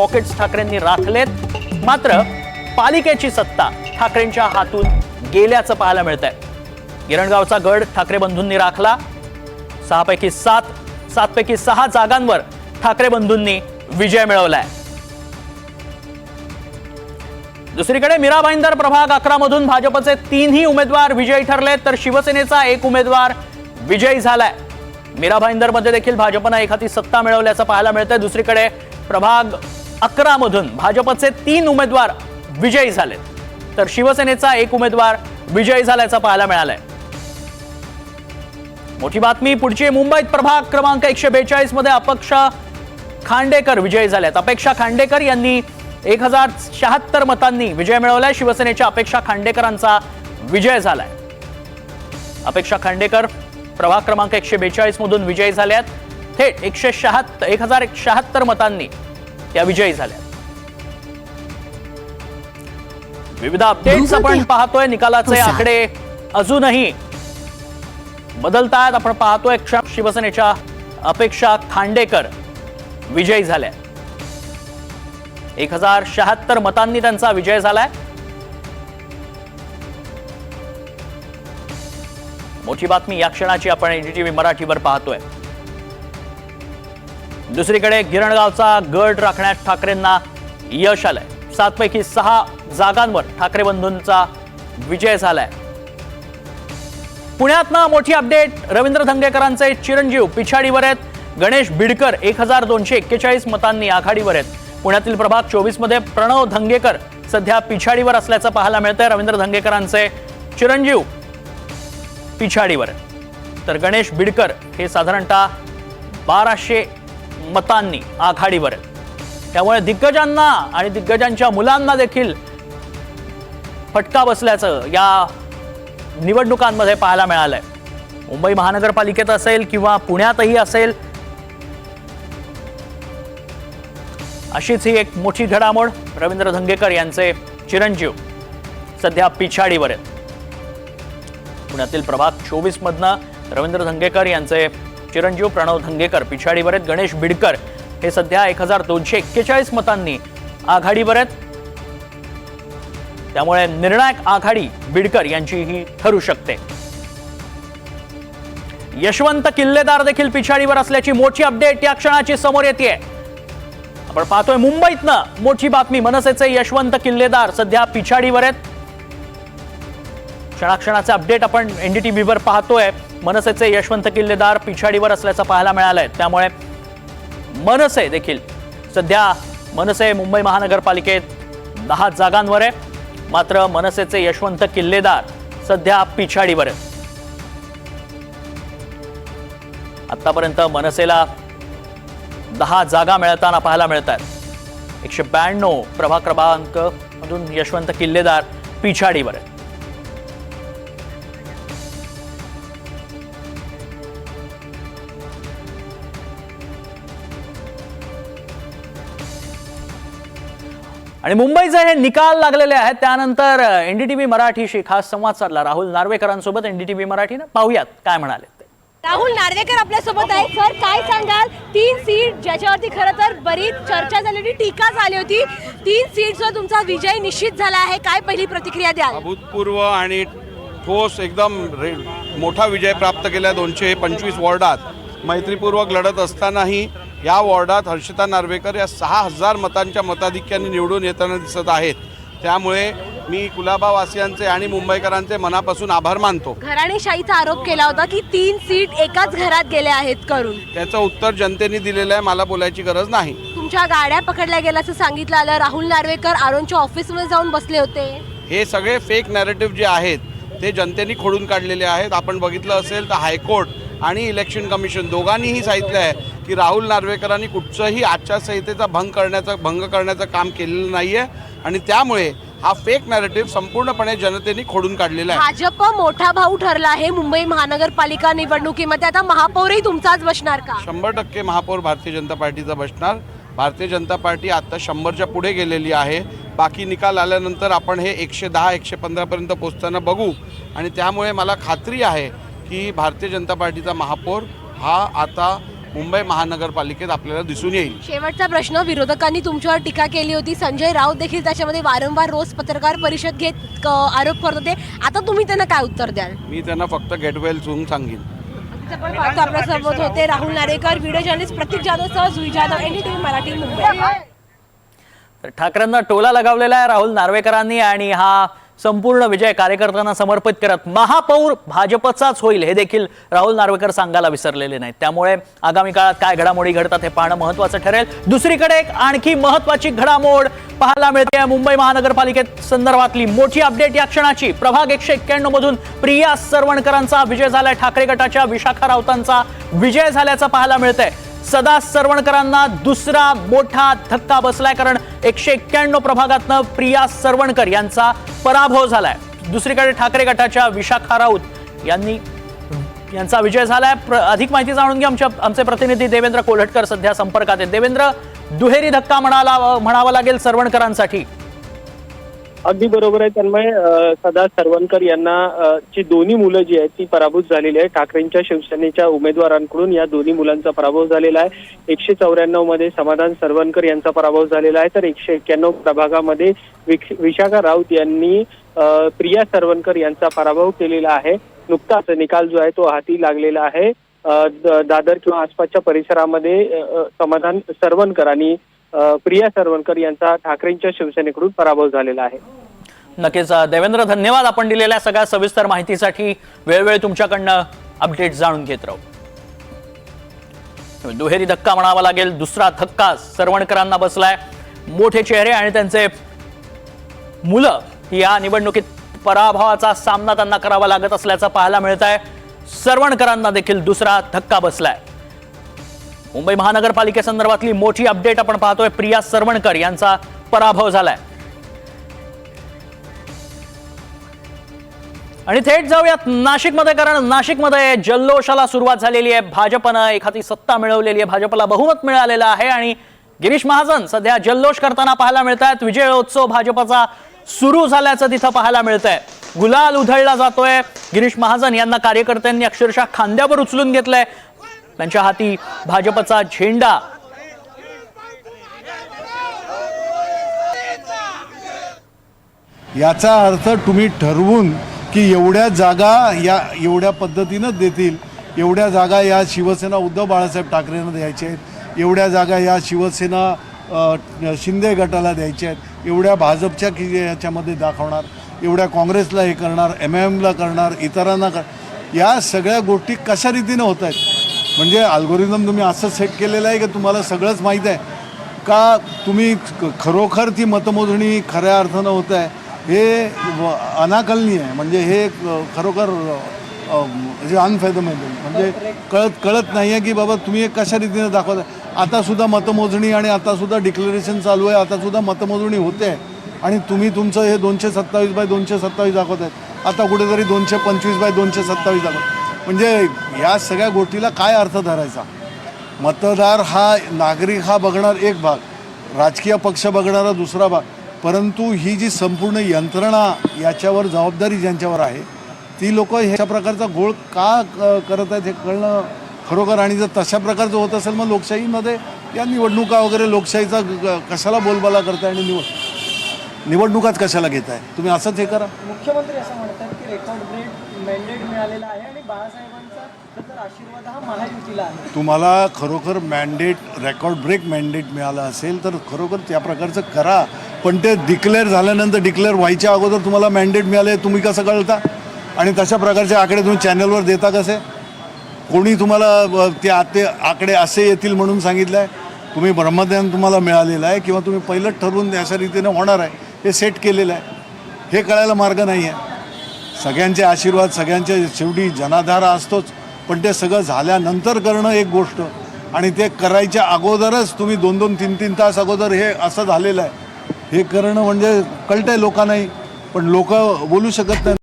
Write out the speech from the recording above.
Pockets ठाकरेंनी राखलेत, मात्र पालिकेची सत्ता ठाकरेंच्या हातून गेल्याचं पाहायला मिळतंय। गिरणगावचा गड ठाकरे बंधूंनी राखला। 6 पैकी 6 जागांवर ठाकरे बंधूंनी विजय मिळवलाय। दुसरीकडे मीरा भाईंदर प्रभाग 11 मधून भाजपचे 3ही उमेदवार विजयी ठरले, तर शिवसेनेचा 1 उमेदवार विजयी झालाय। मीरा भाईंदर मध्ये देखील भाजपनं एखादी सत्ता मिळवल्याचं पाहायला मिळतंय। दुसरीकडे प्रभाग 11 मधून भाजपचे 3 उमेदवार विजयी झालेत, तर शिवसेनेचा 1 उमेदवार विजयी झाल्याचं पाहायला मिळालंय। मोठी बातमी पुढची। मुंबईत प्रभाग क्रमांक 142 मध्ये अपेक्षा खांडेकर विजयी झाल्यात। अपेक्षा खांडेकर यांनी 1076 मतांनी विजय मिळवलाय। शिवसेनेच्या अपेक्षा खांडेकरांचा विजय झालाय। अपेक्षा खांडेकर प्रभाग क्रमांक 142 मधून विजयी झाल्यात। थेट 1076 मतांनी त्या विजयी झाल्यात। विविध अपडेट्स आपण पाहतोय। निकालाचे आकडे अजूनही बदलतात। आपण पाहतोय शिवसेनेच्या अपेक्षा खांडेकर विजयी झाल्या। 1076 मतांनी त्यांचा विजय झालाय। मोठी बातमी या क्षणाची आपण एनडीटीव्ही मराठीवर पाहतोय। दुसरीकडे गिरणगावचा गड राखण्यात ठाकरेंना यश आलंय। 7 पैकी 6 जागांवर ठाकरे बंधूंचा विजय झालाय। पुण्यातनं मोठी अपडेट। रवींद्र धंगेकरांचे चिरंजीव पिछाडीवर आहेत। गणेश बिडकर 1241 मतांनी आघाडीवर आहेत। पुण्यातील प्रभाग 24 मध्ये प्रणव धंगेकर सध्या पिछाडीवर असल्याचं पाहायला मिळतंय। रवींद्र धंगेकरांचे चिरंजीव पिछाडीवर आहेत, तर गणेश बिडकर हे साधारणतः 1200 मतांनी आघाडीवर आहेत। त्यामुळे दिग्गजांना आणि दिग्गजांच्या मुलांना देखील फटका बसल्याचं या निवडणुकांमध्ये पाहायला मिळालंय। मुंबई महानगरपालिकेत असेल किंवा पुण्यातही असेल, अशीच ही एक मोठी घडामोड। रवींद्र धंगेकर यांचे चिरंजीव सध्या पिछाडीवर आहेत। पुण्यातील प्रभाग 24 मधनं रवींद्र धंगेकर यांचे चिरंजीव प्रणव धंगेकर पिछाडीवर आहेत। गणेश बिडकर हे सध्या 1241 मतांनी आघाडीवर आहेत। त्यामुळे निर्णायक आघाडी बिडकर यांची ही ठरू शकते। यशवंत किल्लेदार देखील पिछाडीवर असल्याची मोठी अपडेट या क्षणाची समोर येते। आपण पाहतोय मुंबईतनं मोठी बातमी। मनसेचे यशवंत किल्लेदार सध्या पिछाडीवर आहेत। क्षणाक्षणाचे अपडेट आपण एनडीटीव्हीवर पाहतोय। मनसेचे यशवंत किल्लेदार पिछाडीवर असल्याचं पाहायला मिळालंय। त्यामुळे मनसे देखील सध्या मुंबई महानगरपालिकेत 10 जागांवर आहे, मात्र मनसेचे यशवंत किल्लेदार सध्या पिछाडीवर आहेत। आतापर्यंत मनसेला 10 जागा मिळताना पाहायला मिळतात। 192 प्रभाग क्रमांक मधून यशवंत किल्लेदार पिछाडीवर आहेत। आणि मुंबईचे हे निकाल लागलेले आहेत, त्यानंतर एनडीटीव्ही मराठीशी खास संवाद साधला राहुल नार्वेकरांसोबत। एनडीटीव्ही मराठीने पाहूयात काय म्हणाले ते। राहुल नार्वेकर आपल्यासोबत आहेत। सर, काय सांगाल? 3 सीट ज्याच्यावरती खरं तर बरीच चर्चा झालेली, टीका झाली होती, 3 सीट्सवर तुमचा विजय निश्चित झाला आहे, काय पहिली प्रतिक्रिया द्याल? अभूतपूर्व आणि ठोस एकदम मोठा विजय प्राप्त केला। 225 वॉर्डात मैत्रीपूर्वक लढत असतानाही या वॉर्डात हर्षिता नार्वेकर या 6000 मतांच्या मताधिक्याने निवडून येताना दिसत आहेत। त्यामुळे मी कुलाबावासियांचे आणि मुंबईकरांचे मनापासून आभार मानतो। घराणेशाहीचा आरोप केला होता की 3 सीट एकाच घरात गेल्या आहेत करून, त्याचं उत्तर जनतेने दिलेलं आहे, मला बोलायची गरज नाही। तुमच्या गाड्या पकडल्या गेल्याचं सांगितलं आलं। राहुल नार्वेकर आरोनच्या ऑफिसमध्ये जाऊन बसले होते। हे सगळे फेक नॅरेटिव्ह जे आहेत ते जनतेने खोडून काढलेले आहेत। आपण बघितलं असेल तर हायकोर्ट आणि इलेक्शन कमिशन दोघांनीही सांगितलं आहे की राहुल नार्वेकरांनी कुठचंही आचारसंहितेचा भंग करण्याचं काम केलेलं नाही आहे आणि त्यामुळे हा फेक नॅरेटिव्ह संपूर्णपणे जनतेने खोडून काढलेला आहे। भाजप मोठा भाऊ ठरला आहे मुंबई महानगरपालिका निवडणुकीमध्ये, आता महापौरही तुमचाच बसणार का? 100% महापौर भारतीय जनता पार्टीचा बसणार। भारतीय जनता पार्टी आता 100च्या पुढे गेलेली आहे। बाकी निकाल आल्यानंतर आपण हे 110 115 पर्यंत पोहोचताना बघू आणि त्यामुळे मला खात्री आहे की भारतीय जनता पार्टीचा महापौर हा आता मुंबई महानगरपालिकेत आपल्याला दिसून येईल. शेवटचा प्रश्न, विरोधकांनी तुमच्यावर टीका केली होती, संजय राऊत देखील त्याच्यामध्ये वारंवार रोज पत्रकार परिषद घेत आरोप करत होते, आता तुम्ही त्यांना काय उत्तर द्याल? मी त्यांना फक्त गेट वेल सून सांगेन. आपण पाहतो आपल्यासोबत होते राहुल नार्वेकर, व्हिडिओ जर्नलिस्ट प्रतीक जाधवसह जुई जाधव, NDTV मराठी, मुंबई. तर ठाकरेंना टोला लगावलेला आहे राहुल नार्वेकरांनी आणि हा संपूर्ण विजय कार्यकर्त्यांना समर्पित करत महापौर भाजपचाच होईल हे देखील राहुल नार्वेकर सांगायला विसरलेले नाहीत. त्यामुळे आगामी काळात काय घडामोडी घडतात हे पाहणं महत्त्वाचं ठरेल. दुसरीकडे एक आणखी महत्त्वाची घडामोड पाहायला मिळते मुंबई महानगरपालिकेत संदर्भातली मोठी अपडेट या क्षणाची. प्रभाग 191 मधून प्रिया सरवणकरांचा विजय झालाय. ठाकरे गटाच्या विशाखा राऊतांचा विजय झाल्याचं पाहायला मिळतंय. सदा सरवणकरांना दुसरा मोठा धक्का बसलाय, कारण 191 प्रभागातनं प्रिया सरवणकर यांचा पराभव झालाय. दुसरीकडे ठाकरे गटाच्या विशाखा राऊत यांचा विजय झालाय. अधिक माहिती जाणून घ्या आमचे प्रतिनिधी देवेंद्र कोल्हटकर सध्या संपर्कात आहेत. देवेंद्र, दुहेरी धक्का म्हणावा लागेल सरवणकरांसाठी. अगदी बरोबर आहे तन्मय. सदा सरवणकर यांना ची दोन्ही मुलं जी आहेत ती पराभूत झालेली आहे. ठाकरेंच्या शिवसेनेच्या उमेदवारांकडून या दोन्ही मुलांचा पराभव झालेला आहे. 194 मध्ये समाधान सरवणकर यांचा पराभव झालेला आहे, तर 191 प्रभागामध्ये विशाखा राऊत यांनी प्रिया सरवणकर यांचा पराभव केलेला आहे. नुकताच निकाल जो आहे तो हाती लागलेला आहे. दादर किंवा आसपासच्या परिसरामध्ये समाधान सरवणकर आणि प्रिया सरवणकर यांचा ठाकरेंच्या शिवसेनेकडून पराभव झालेला आहे. नक्कीच देवेंद्र, धन्यवाद आपण दिलेल्या सगळ्या सविस्तर माहितीसाठी. वेळोवेळी तुमच्याकडनं अपडेट जाणून घेत राहू. दुहेरी धक्का म्हणावा लागेल. दुसरा धक्का सरवणकरांना बसलाय. मोठे चेहरे आणि त्यांचे मुलं या निवडणुकीत पराभवाचा सामना त्यांना करावा लागत असल्याचं पाहायला मिळत आहे. सरवणकरांना देखील दुसरा धक्का बसलाय. मुंबई महानगरपालिकेसंदर्भातली मोठी अपडेट आपण पाहतोय. प्रिया सरवणकर यांचा पराभव झालाय. आणि थेट जाऊयात नाशिकमध्ये, कारण नाशिकमध्ये जल्लोषाला सुरुवात झालेली आहे. भाजपनं एखादी सत्ता मिळवलेली आहे, भाजपला बहुमत मिळालेलं आहे आणि गिरीश महाजन सध्या जल्लोष करताना पाहायला मिळत आहेत. विजयोत्सव भाजपचा सुरू झाल्याचं तिथं पाहायला मिळतंय. गुलाल उधळला जातोय. गिरीश महाजन यांना कार्यकर्त्यांनी अक्षरशः खांद्यावर उचलून घेतलंय. त्यांच्या हाती भाजपचा झेंडा. याचा अर्थ तुम्ही ठरवून की एवढ्या जागा या एवढ्या पद्धतीनं देतील, एवढ्या जागा या शिवसेना उद्धव बाळासाहेब ठाकरेंना द्यायच्या आहेत, एवढ्या जागा या शिवसेना शिंदे गटाला द्यायच्या आहेत, एवढ्या भाजपच्या याच्यामध्ये दाखवणार, एवढ्या काँग्रेसला हे करणार, MIMला करणार, इतरांना या सगळ्या गोष्टी कशा रीतीनं होत आहेत. म्हणजे अल्गोरिदम तुम्ही असं सेट केलेलं आहे की तुम्हाला सगळंच माहीत आहे का? तुम्ही खरोखर ती मतमोजणी खऱ्या अर्थानं होत आहे हे अनाकलनीय आहे. म्हणजे हे खरोखर अनफेदमेबल, म्हणजे कळत नाही आहे की बाबा तुम्ही कशा रीतीनं दाखवता. आतासुद्धा मतमोजणी आणि आतासुद्धा डिक्लेरेशन चालू आहे, आतासुद्धा मतमोजणी होते आहे आणि तुम्ही तुमचं हे 227/227 दाखवत आहेत. आता कुठेतरी 225/227 दाखवत. म्हणजे या सगळ्या गोष्टीला काय अर्थ धरायचा? मतदार हा नागरिक हा बघणार एक भाग, राजकीय पक्ष बघणारा दुसरा भाग, परंतु ही जी संपूर्ण यंत्रणा याच्यावर जबाबदारी ज्यांच्यावर आहे ती लोक ह्या प्रकारचा घोळ का करत आहेत हे कळणं खरोखर. आणि जर तशा प्रकारचं होत असेल मग लोकशाहीमध्ये या निवडणुका वगैरे लोकशाहीचा कशाला बोलबाला करताय आणि निवडणुकाच कशाला घेताय तुम्ही? असंच हे करा. मुख्यमंत्री असं म्हणतात की रेकॉर्ड ब्रेक मॅन्डेट मिळालेला आहे आणि बाळासाहेबांचा आशीर्वाद हा महायुतीला आहे. तुम्हाला खरोखर रेकॉर्ड ब्रेक मॅन्डेट मिळालं असेल तर खरोखर त्या प्रकारचं करा, पण ते डिक्लेअर झाल्यानंतर, डिक्लेअर व्हायच्या अगोदर तुम्हाला मॅन्डेट मिळाले तुम्ही कसं कळता? आणि तशा प्रकारचे आकडे तुम्ही चॅनलवर देता कसे? कोणी तुम्हाला ते आकडे असे येतील म्हणून सांगितलं आहे? तुम्ही ब्रह्मज्ञान तुम्हाला मिळालेलं आहे किंवा तुम्ही पहिलंच ठरवून अशा रीतीने होणार आहे हे सेट केलेलं आहे? हे कळायला मार्ग नाही आहे. सगळ्यांचे आशीर्वाद, सगळ्यांच्या शेवटी जनाधार असतोच, पण ते सगळं झाल्यानंतर करणं एक गोष्ट आणि ते करायच्या अगोदरच तुम्ही 2-2, 3-3 तास अगोदर हे असं झालेलं आहे हे करणं म्हणजे कळतंय लोकांनाही, पण लोक बोलू शकत नाही.